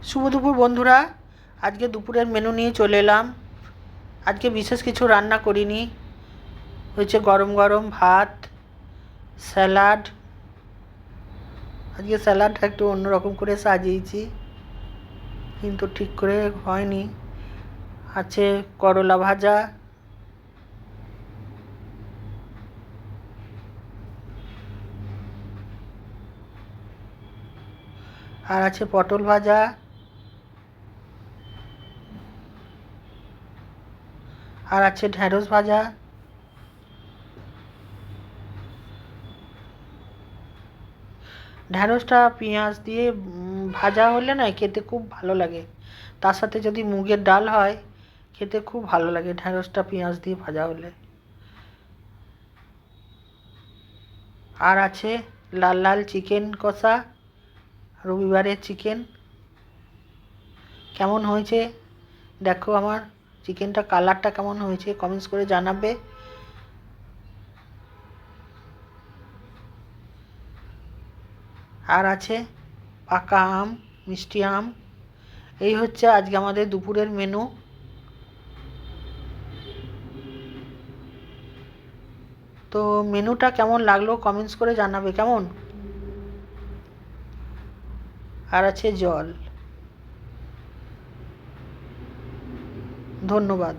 শুভ দুপুর বন্ধুরা, আজকে দুপুরের মেনু নিয়ে চলে এলাম। আজকে বিশেষ কিছু রান্না করিনি, হয়েছে গরম গরম ভাত, স্যালাড। আজকে স্যালাডটা একটু অন্যরকম করে সাজিয়েছি, কিন্তু ঠিক করে হয়নি। আছে করলা ভাজা, আর আছে পটল ভাজা, আর আছে ঢ্যাঁড়স ভাজা। ঢ্যাঁড়সটা পেঁয়াজ দিয়ে ভাজা হলে না খেতে খুব ভালো লাগে। তার সাথে যদি মুগের ডাল হয়, খেতে খুব ভালো লাগে ঢ্যাঁড়সটা পেঁয়াজ দিয়ে ভাজা হলে। আর আছে লাল লাল চিকেন কষা, রবিবারের চিকেন। কেমন হয়েছে দেখো, আমার চিকেনটা কালারটা কেমন হয়েছে কমেন্টস করে জানাবে। আর আছে পাকা আম, মিষ্টি আম। এই হচ্ছে আজকে আমাদের দুপুরের মেনু। তো মেনুটা কেমন লাগলো কমেন্টস করে জানাবে কেমন। আর আছে জল। ধন্যবাদ।